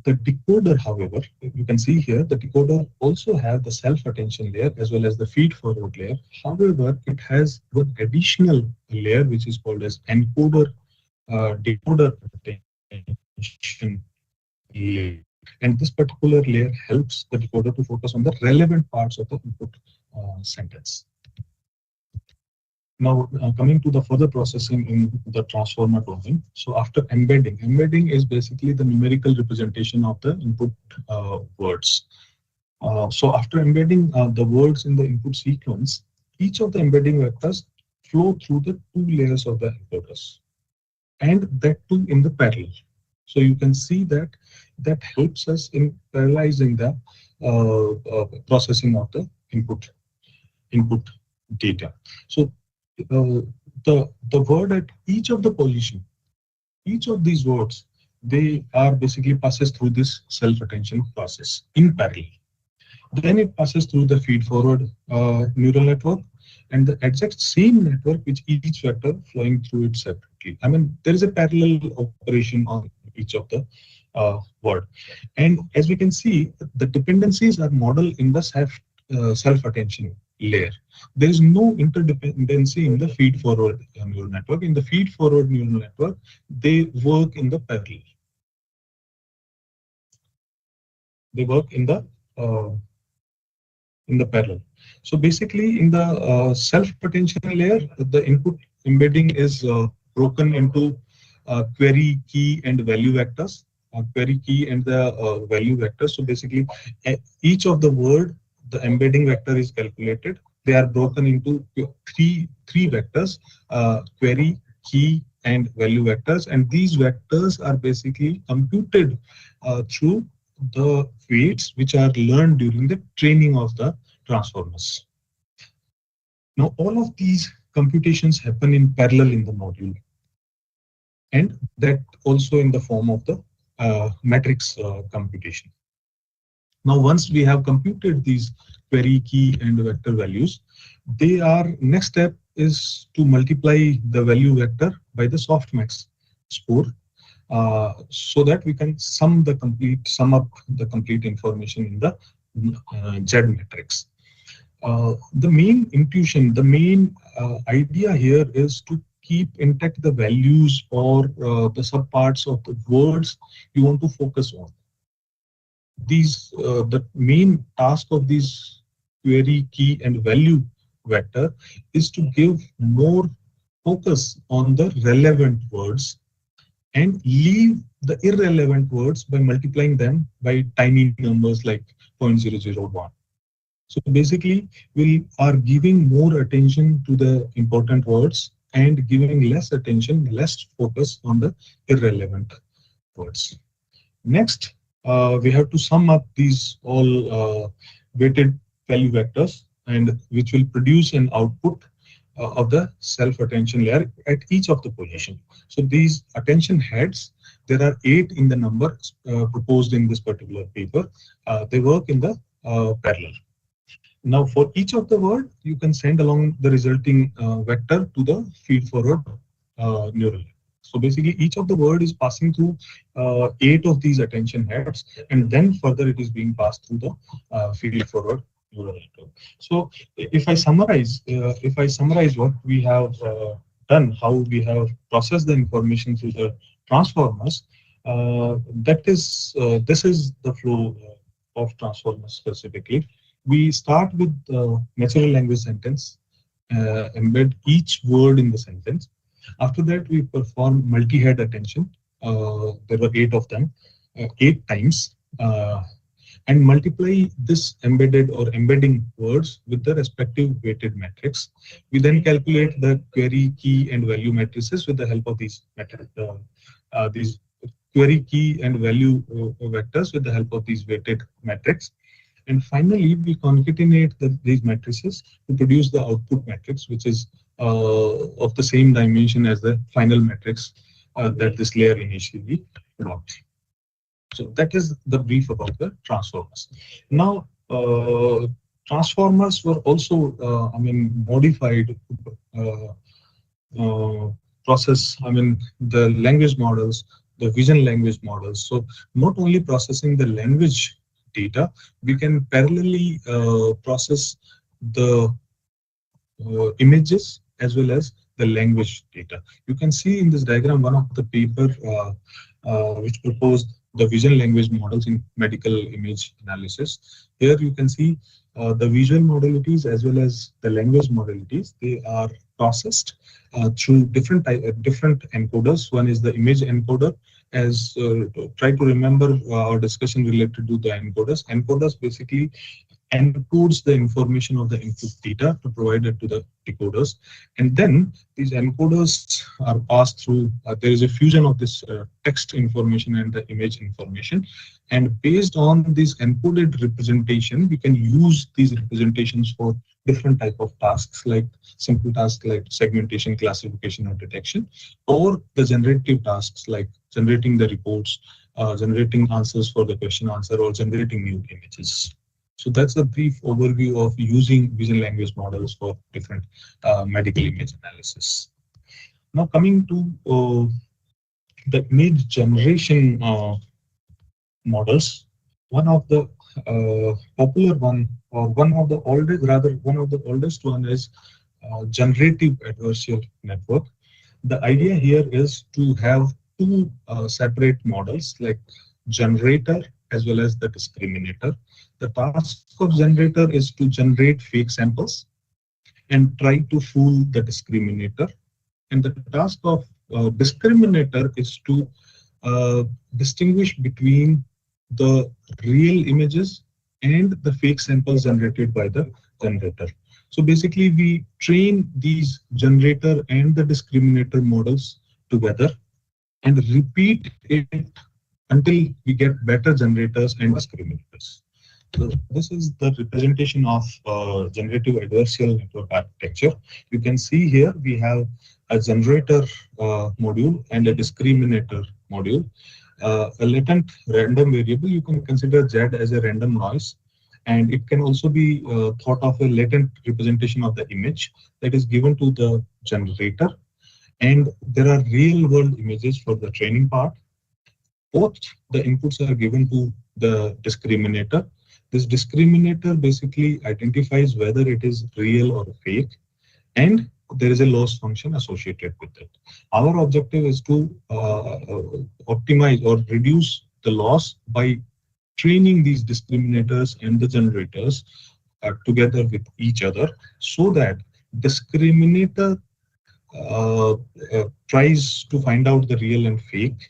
The decoder, however, you can see here, the decoder also have the self-attention layer as well as the feed-forward layer. However, it has one additional layer which is called as encoder decoder attention layer. And this particular layer helps the decoder to focus on the relevant parts of the input sentence. Now, coming to the further processing in the transformer domain. So after embedding is basically the numerical representation of the input words. So after embedding the words in the input sequence, each of the embedding vectors flow through the two layers of the encoders, and that too in the parallel. So you can see that that helps us in parallelizing the processing of the input data. So the word at each of the position, each of these words, they are basically passes through this self-attention process in parallel. Then it passes through the feed-forward neural network and the exact same network which each vector flowing through it separately. I mean, there is a parallel operation on each of the word. And as we can see, the dependencies are modeled in the self-attention layer. There is no interdependency in the feed-forward neural network. In the feed-forward neural network, they work in the parallel. They work in the parallel. So basically, in the self-attention layer, the input embedding is broken into query, key, and value vectors. Query key and the value vectors. So basically, each of the word, the embedding vector is calculated. They are broken into three vectors: query, key, and value vectors. And these vectors are basically computed through the weights which are learned during the training of the transformers. Now, all of these computations happen in parallel in the module, and that also in the form of the matrix computation. Now, once we have computed these query, key, and vector values, they are next step is to multiply the value vector by the softmax score, so that we can sum up the complete information in the Z matrix. The main intuition, the main idea here is to keep intact the values or the subparts of the words you want to focus on. The main task of these query, key, and value vector is to give more focus on the relevant words and leave the irrelevant words by multiplying them by tiny numbers like 0.001. So basically, we are giving more attention to the important words and giving less attention, less focus on the irrelevant words. Next, we have to sum up these all weighted value vectors, and which will produce an output of the self-attention layer at each of the position. So these attention heads, there are 8 in the number proposed in this particular paper. They work in the parallel. Now, for each of the word, you can send along the resulting vector to the feed-forward neural. So basically, each of the word is passing through 8 of these attention heads, and then further it is being passed through the feed-forward neural network. So, if I summarize what we have done, how we have processed the information through the transformers, this is the flow of transformers specifically. We start with natural language sentence, embed each word in the sentence. After that, we perform multi-head attention. There were 8 of them, 8 times, and multiply this embedded or embedding words with the respective weighted matrix. We then calculate the query, key, and value matrices with the help of these query, key, and value vectors with the help of these weighted matrix. And finally, we concatenate these matrices to produce the output matrix, which is of the same dimension as the final matrix that this layer initially plot. So that is the brief about the transformers. Now, transformers were also, modified process. The language models the vision language models. So not only processing the language data, we can parallelly process the images as well as the language data. You can see in this diagram one of the paper which proposed the vision language models in medical image analysis. Here you can see the visual modalities as well as the language modalities. They are processed through different encoders. One is the image encoder. As try to remember our discussion related to the encoders. Encoders basically encodes the information of the input data to provide it to the decoders, and then these encoders are passed through there is a fusion of this text information and the image information, and based on this encoded representation we can use these representations for different type of tasks, like simple tasks like segmentation, classification or detection, or the generative tasks like generating the reports, generating answers for the question answer, or generating new images. So that's a brief overview of using vision language models for different medical image analysis. Now coming to the image generation models, one of the popular one, or one of the oldest, rather one of the oldest one is generative adversarial network. The idea here is to have two separate models like generator as well as the discriminator. The task of generator is to generate fake samples and try to fool the discriminator. And the task of discriminator is to uh, distinguish between the real images and the fake samples generated by the generator. So basically, we train these generator and the discriminator models together and repeat it until we get better generators and discriminators. So this is the representation of generative adversarial network architecture. You can see here we have a generator module and a discriminator module. A latent random variable, you can consider Z as a random noise, and it can also be thought of a latent representation of the image that is given to the generator. And there are real world images for the training part. Both the inputs are given to the discriminator. This discriminator basically identifies whether it is real or fake, and there is a loss function associated with it. Our objective is to optimize or reduce the loss by training these discriminators and the generators together with each other, so that discriminator uh, tries to find out the real and fake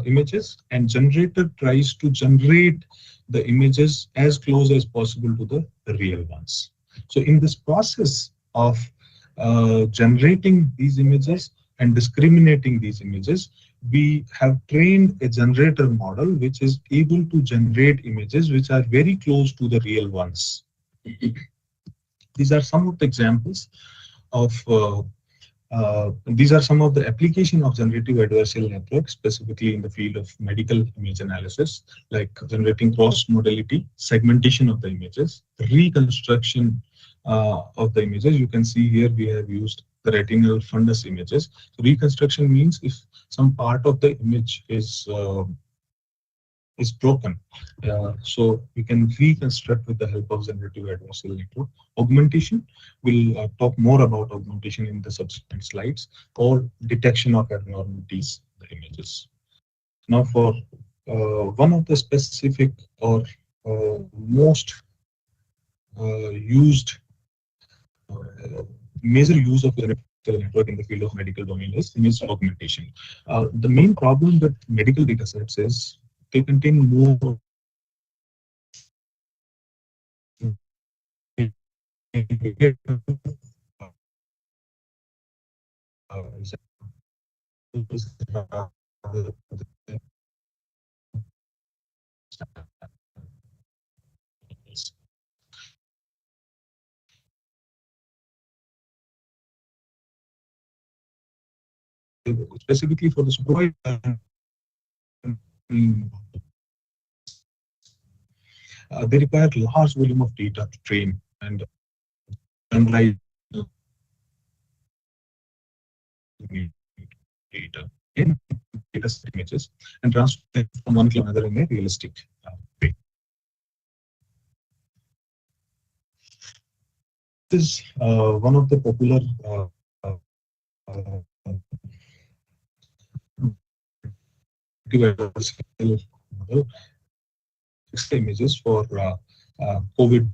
images, and generator tries to generate the images as close as possible to the real ones. So in this process of generating these images and discriminating these images, we have trained a generator model which is able to generate images which are very close to the real ones. These are some of the examples of these are some of the application of generative adversarial networks, specifically in the field of medical image analysis, like generating cross modality, segmentation of the images, reconstruction of the images. You can see here we have used the retinal fundus images. So reconstruction means if some part of the image is broken. So we can reconstruct with the help of generative adversarial network. Augmentation, we'll talk more about augmentation in the subsequent slides, or detection of abnormalities in the images. Now for one of the specific or most used major use of generative network in the field of medical domain is image augmentation. The main problem with medical data sets is they contain more specifically for the supervised they require large volume of data to train and analyze data. And data set images and transform them from one to another in a realistic way. This is one of the popular model, X-ray images for COVID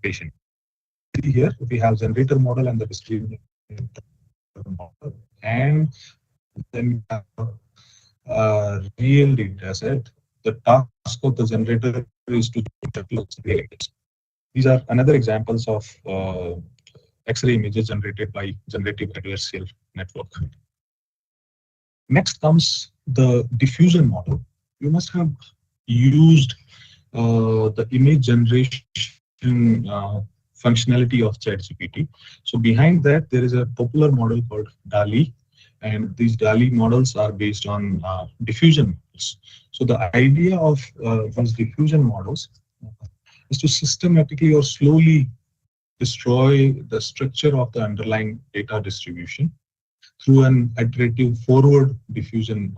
patient. See here, we have generator model and the discriminator model, and then we have real data set. The task of the generator is to generate real images. These are another examples of X-ray images generated by generative adversarial network. Next comes the diffusion model. You must have used the image generation functionality of ChatGPT. So behind that, there is a popular model called DALI, and these DALI models are based on diffusion models. So the idea of these diffusion models is to systematically or slowly destroy the structure of the underlying data distribution through an iterative forward diffusion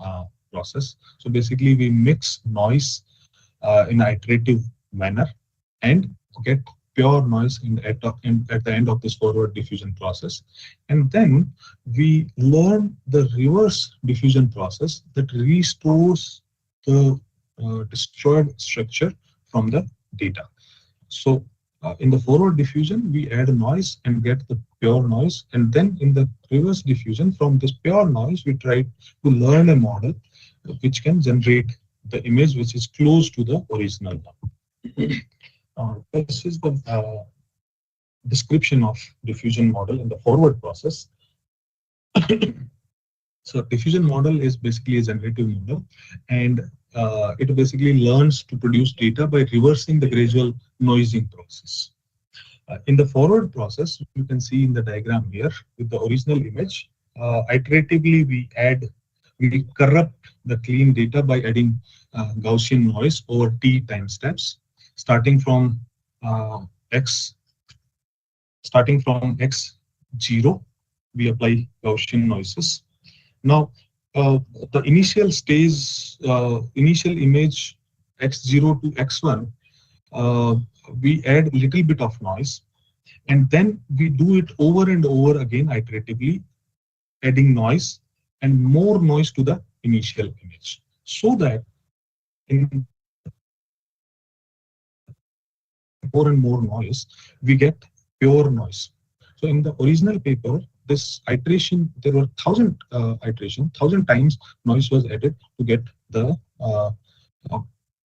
process. So basically, we mix noise in an iterative manner and get pure noise at the end of this forward diffusion process. And then we learn the reverse diffusion process that restores the destroyed structure from the data. So in the forward diffusion, we add noise and get the pure noise. And then in the reverse diffusion, from this pure noise, we try to learn a model which can generate the image which is close to the original one. This is the description of diffusion model in the forward process. So diffusion model is basically a generative model, and it basically learns to produce data by reversing the gradual noising process. In the forward process, you can see in the diagram here with the original image, iteratively we corrupt the clean data by adding Gaussian noise over t time steps, starting from x x0, we apply Gaussian noises. Now, the initial stage, initial image x0 to x1, we add a little bit of noise, and then we do it over and over again iteratively, adding noise and more noise to the initial image, so that in more and more noise, we get pure noise. So in the original paper, this iteration, there were 1,000 times noise was added to get the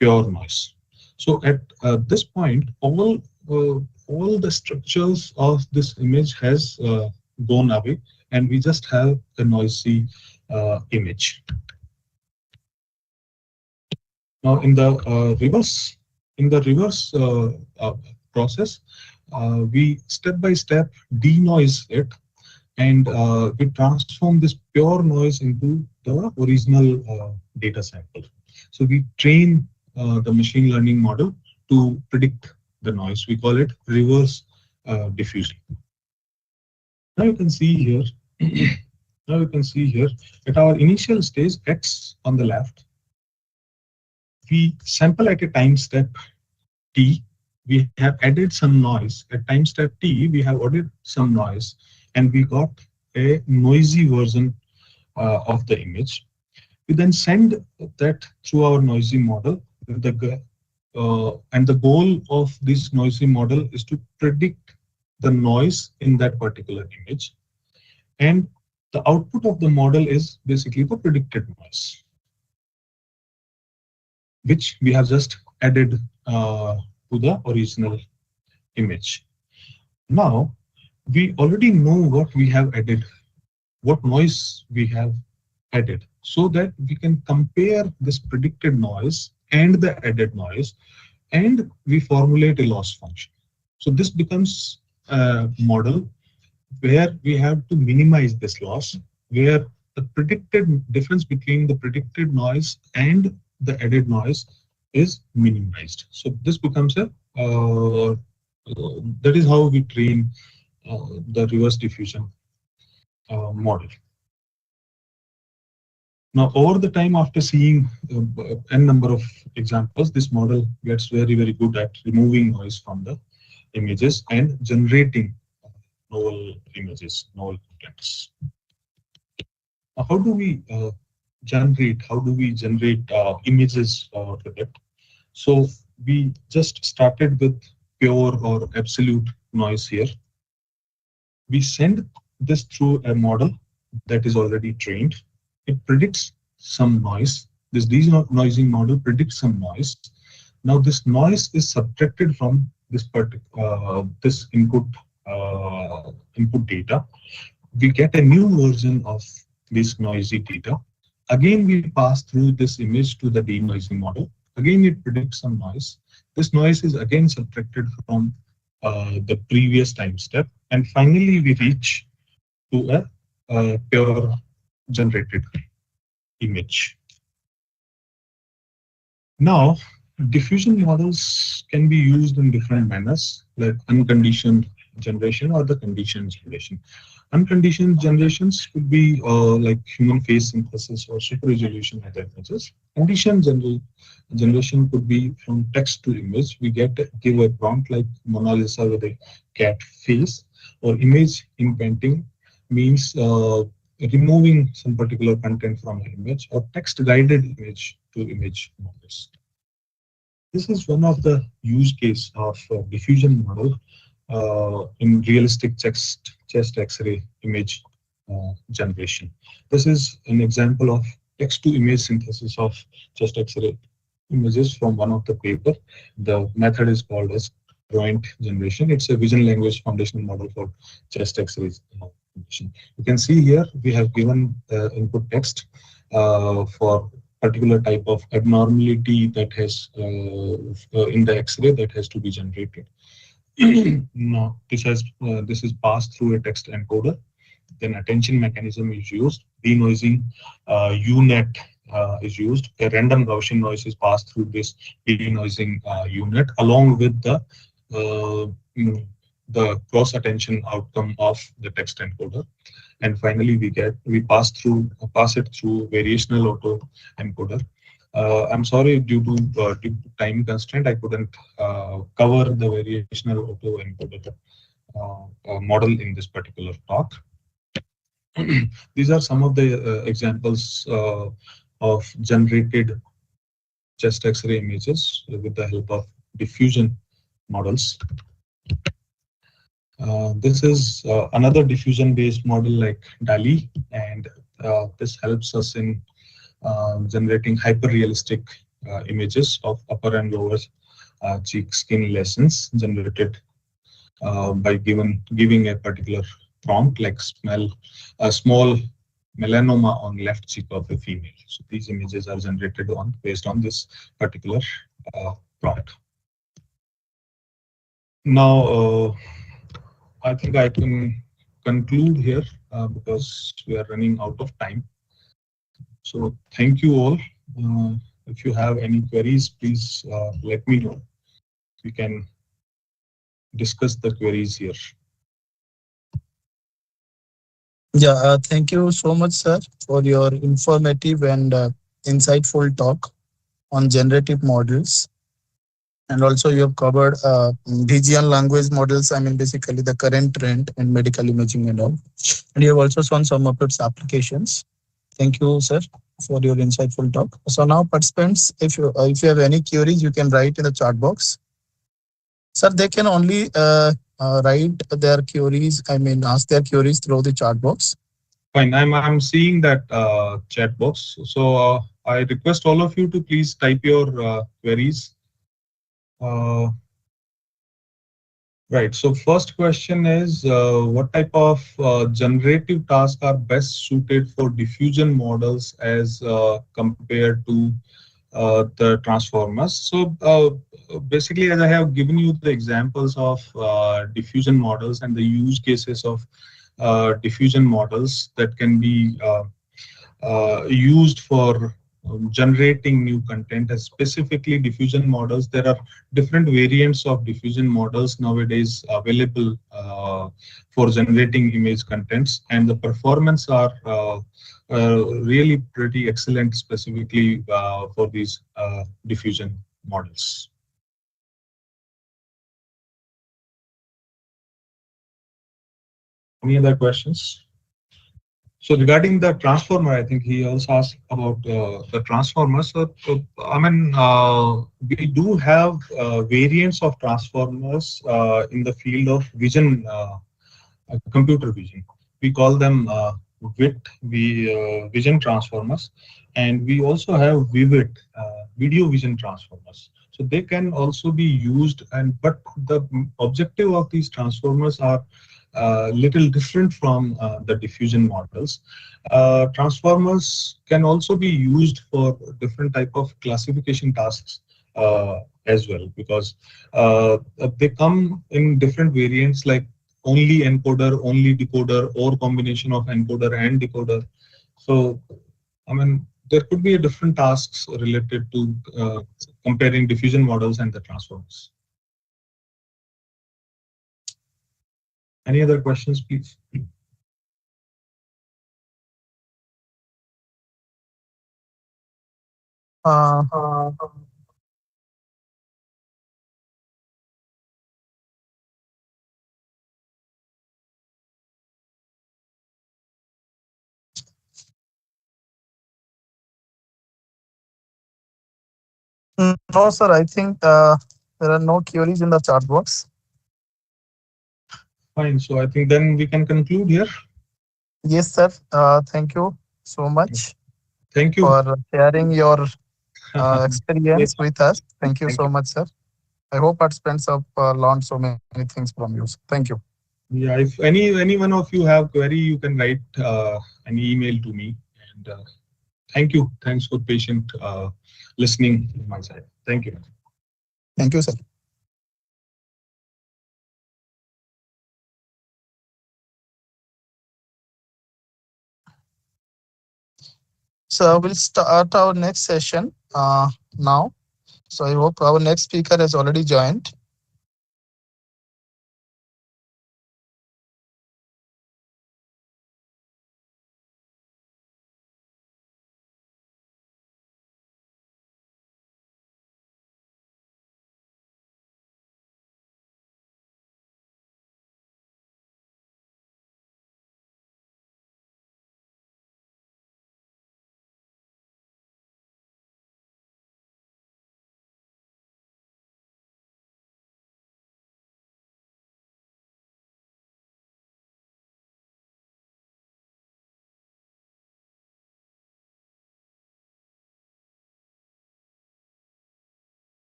pure noise. So at this point, all the structures of this image has gone away, and we just have a noisy image. Now in the reverse process, we step by step denoise it, and we transform this pure noise into the original data sample. So we train the machine learning model to predict the noise. We call it reverse diffusion. Now you can see here. Now you can see here at our initial stage x on the left, we sample at a time step t. We have added some noise at time step t. We have added some noise, and we got a noisy version of the image. We then send that through our noisy model. And the goal of this noisy model is to predict the noise in that particular image. And the output of the model is basically the predicted noise, which we have just added to the original image. Now, we already know what we have added, what noise we have added, so that we can compare this predicted noise and the added noise, and we formulate a loss function. So this becomes a model where we have to minimize this loss, where the predicted difference between the predicted noise and the added noise is minimized. So this becomes a that is how we train the reverse diffusion model. Now, over the time, after seeing n number of examples, this model gets very, very good at removing noise from the images and generating novel images, novel contents. Now, how do we generate images with it? So we just started with pure or absolute noise here. We send this through a model that is already trained. It predicts some noise. This denoising model predicts some noise. Now this noise is subtracted from this input data. We get a new version of this noisy data. Again, we pass through this image to the denoising model. Again, it predicts some noise. This noise is again subtracted from the previous time step. And finally, we reach to a pure generated image. Now, diffusion models can be used in different manners, like unconditioned generation or the conditioned generation. Unconditioned generations could be like human face synthesis or super resolution images. Generation could be from text to image. We give a prompt like Mona Lisa with a cat face, or image in painting means removing some particular content from an image, or text guided image to image models. This is one of the use case of diffusion model in realistic chest X-ray image generation. This is an example of text-to-image synthesis of chest X-ray images from one of the paper. The method is called as joint generation. It's a vision language foundational model for chest X-ray generation. You can see here we have given input text for particular type of abnormality that has in the X-ray that has to be generated. No, this is passed through a text encoder. Then attention mechanism is used. Denoising UNet is used. A random Gaussian noise is passed through this denoising unit along with the cross attention outcome of the text encoder. And finally, we pass it through variational auto encoder. I'm sorry, due to time constraint, I couldn't cover the variational auto encoder model in this particular talk. These are some of the examples of generated chest X-ray images with the help of diffusion models. This is another diffusion-based model like DALI, and this helps us in generating hyper-realistic images of upper and lower cheek skin lesions generated by giving a particular prompt like a small melanoma on left cheek of a female. So these images are generated based on this particular prompt. Now, I think I can conclude here because we are running out of time. So thank you all. If you have any queries, please let me know. We can discuss the queries here. Yeah, thank you so much, sir, for your informative and insightful talk on generative models. And also you have covered regional language models, I mean, basically the current trend in medical imaging and all. And you have also shown some of its applications. Thank you, sir, for your insightful talk. So now participants, if you have any queries, you can write in the chat box. Sir, they can only write their queries, I mean, ask their queries through the chat box. Fine, I'm seeing that chat box. So I request all of you to please type your queries. Right. So first question is, what type of generative tasks are best suited for diffusion models as compared to the transformers? So basically, as I have given you the examples of diffusion models and the use cases of diffusion models that can be used for generating new content, as specifically diffusion models. There are different variants of diffusion models nowadays available for generating image contents, and the performance are really pretty excellent, specifically for these diffusion models. Any other questions? So regarding the transformer, I think he also asked about the transformer. So, we do have variants of transformers in the field of vision, computer vision. We call them vision transformers, and we also have vivid video vision transformers. So they can also be used, and but the objective of these transformers are little different from the diffusion models. Transformers can also be used for different type of classification tasks as well, because they come in different variants, like only encoder, only decoder, or combination of encoder and decoder. So, there could be different tasks related to comparing diffusion models and the transformers. Any other questions, please? Uh, no, sir. I think there are no queries in the chat box. Fine. So I think then we can conclude here. Yes, sir. Thank you so much Thank you. for sharing your Yes, experience with us. Thank you thank so you. much, sir. I hope participants have learned so many things from you. Thank you. Yeah, if any one of you have query, you can write an email to me. And thank you. Thanks for patient listening on my side. Thank you. Thank you, sir. So we'll start our next session now. So I hope our next speaker has already joined.